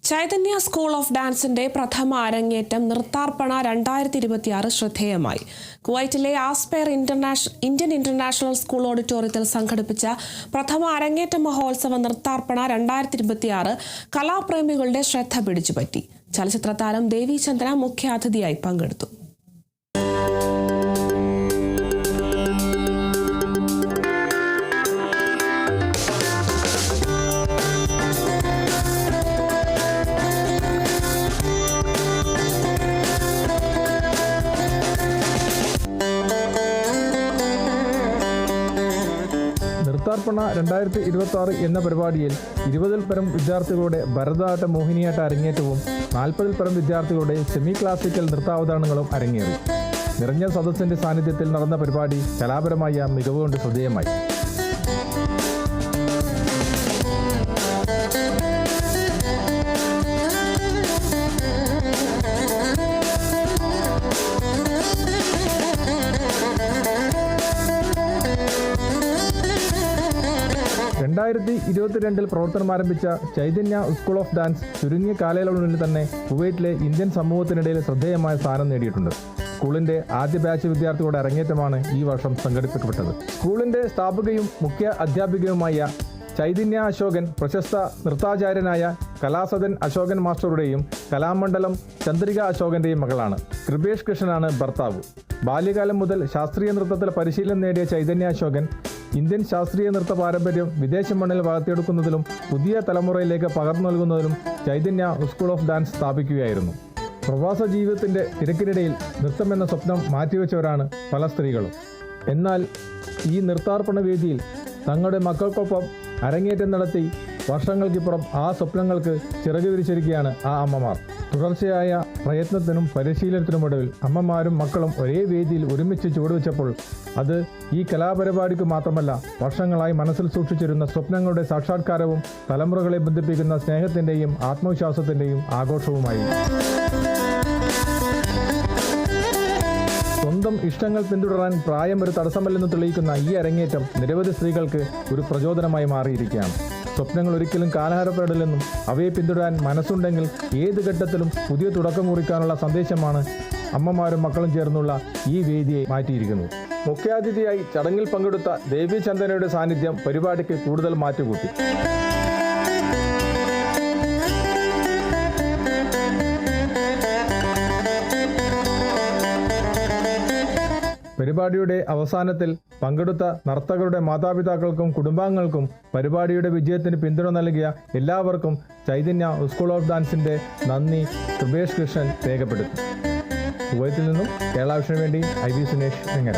Chaitanya school of ഡാൻസിന്റെ പ്രഥമ അരങ്ങേറ്റം നൃത്താർപ്പണ 2026 ശ്രദ്ധേയമായി. കുവൈറ്റിലെ ആസ്പെയർ ഇന്ത്യൻ ഇന്റർനാഷണൽ സ്കൂൾ ഓഡിറ്റോറിയത്തിൽ സംഘടിപ്പിച്ച പ്രഥമ അരങ്ങേറ്റ മഹോത്സവ നൃത്താർപ്പണ 2026 കലാപ്രേമികളുടെ ശ്രദ്ധ പിടിച്ചുപറ്റി. ചലച്ചിത്ര താരം ദേവി ചന്ദ്ര മുഖ്യാതിഥിയായി പങ്കെടുത്തു. നൃത്താർപ്പണ 2026 എന്ന പരിപാടിയിൽ 20-ൽ പരം വിദ്യാർത്ഥികളുടെ ഭരതനാട്യ മോഹിനിയാട്ട അരങ്ങേറ്റവും 40-ൽ പരം വിദ്യാർത്ഥികളുടെ സെമി ക്ലാസിക്കൽ നൃത്താവതരണങ്ങളും അരങ്ങേറി. നിറഞ്ഞ സദസ്സിന്റെ സാന്നിധ്യത്തിൽ നടന്ന പരിപാടി കലാപരമായ മികവ് കൊണ്ട് ശ്രദ്ധേയമായി. പ്രവർത്തനം ആരംഭിച്ച ചൈതന്യ സ്കൂൾ ഓഫ് ഡാൻസ് ചുരുങ്ങിയ കാലയളവിനുള്ളിൽ തന്നെ കുവൈറ്റിലെ ഇന്ത്യൻ സമൂഹത്തിനിടയിൽ ശ്രദ്ധേയമായ സ്ഥാനം നേടിയിട്ടുണ്ട്. സ്കൂളിന്റെ ആദ്യ ബാച്ച് വിദ്യാർത്ഥികളുടെ അരങ്ങേറ്റമാണ് ഈ വർഷം സംഘടിപ്പിക്കപ്പെട്ടത്. സ്കൂളിന്റെ സ്ഥാപകയും മുഖ്യ അധ്യാപികയുമായ ചൈതന്യ അശോകൻ പ്രശസ്ത നൃത്താചാര്യനായ കലാസദൻ അശോകൻ മാസ്റ്ററുടെയും കലാമണ്ഡലം ചന്ദ്രിക അശോകന്റെയും മകളാണ്. കൃപേഷ് കൃഷ്ണനാണ് ഭർത്താവ്. ബാല്യകാലം മുതൽ ശാസ്ത്രീയ നൃത്തത്തിൽ പരിശീലനം നേടിയ ചൈതന്യ അശോകൻ ഇന്ത്യൻ ശാസ്ത്രീയ നൃത്ത പാരമ്പര്യം വിദേശ മണ്ണിൽ വളർത്തിയെടുക്കുന്നതിലും പുതിയ തലമുറയിലേക്ക് പകർന്നു നൽകുന്നതിലും ചൈതന്യ സ്കൂൾ ഓഫ് ഡാൻസ് സ്ഥാപിക്കുകയായിരുന്നു. പ്രവാസ ജീവിതത്തിന്റെ തിരക്കിനിടയിൽ നൃത്തമെന്ന സ്വപ്നം മാറ്റിവെച്ചവരാണ് പല സ്ത്രീകളും. എന്നാൽ ഈ നൃത്താർപ്പണ വേദിയിൽ തങ്ങളുടെ മക്കൾക്കൊപ്പം അരങ്ങേറ്റം നടത്തി വർഷങ്ങൾക്കിപ്പുറം ആ സ്വപ്നങ്ങൾക്ക് ചിറക് വിരിച്ചിരിക്കുകയാണ് ആ അമ്മമാർ. തുടർച്ചയായ പ്രയത്നത്തിനും പരിശീലനത്തിനുമൊടുവിൽ അമ്മമാരും മക്കളും ഒരേ വേദിയിൽ ഒരുമിച്ച് ചുവടുവെച്ചപ്പോൾ അത് ഈ കലാപരിപാടിക്ക് മാത്രമല്ല, വർഷങ്ങളായി മനസ്സിൽ സൂക്ഷിച്ചിരുന്ന സ്വപ്നങ്ങളുടെ സാക്ഷാത്കാരവും തലമുറകളെ ബന്ധിപ്പിക്കുന്ന സ്നേഹത്തിൻ്റെയും ആത്മവിശ്വാസത്തിൻ്റെയും ആഘോഷവുമായി. സ്വന്തം ഇഷ്ടങ്ങൾ പിന്തുടരാൻ പ്രായം ഒരു തടസ്സമല്ലെന്ന് തെളിയിക്കുന്ന ഈ അരങ്ങേറ്റം നിരവധി സ്ത്രീകൾക്ക് ഒരു പ്രചോദനമായി മാറിയിരിക്കുകയാണ്. സ്വപ്നങ്ങൾ ഒരിക്കലും കാലഹരണപ്പെടില്ലെന്നും അവയെ പിന്തുടരാൻ മനസ്സുണ്ടെങ്കിൽ ഏത് ഘട്ടത്തിലും പുതിയ തുടക്കം കുറിക്കാനുള്ള സന്ദേശമാണ് അമ്മമാരും മക്കളും ചേർന്നുള്ള ഈ വേദിയെ മാറ്റിയിരിക്കുന്നത്. മുഖ്യാതിഥിയായി ചടങ്ങിൽ പങ്കെടുത്ത ദേവി ചന്ദനയുടെ സാന്നിധ്യം പരിപാടിക്ക് കൂടുതൽ മാറ്റുകൂട്ടി. പരിപാടിയുടെ അവസാനത്തിൽ പങ്കെടുത്ത നർത്തകരുടെ മാതാപിതാക്കൾക്കും കുടുംബാംഗങ്ങൾക്കും പരിപാടിയുടെ വിജയത്തിന് പിന്തുണ നൽകിയ എല്ലാവർക്കും ചൈതന്യ സ്കൂൾ ഓഫ് ഡാൻസിന്റെ നന്ദി കൃപേഷ് കൃഷ്ണൻ രേഖപ്പെടുത്തി. കുവൈത്തിൽ നിന്നും കേരള വിഷന് വേണ്ടി IV സുനേഷ് വെങ്ങര.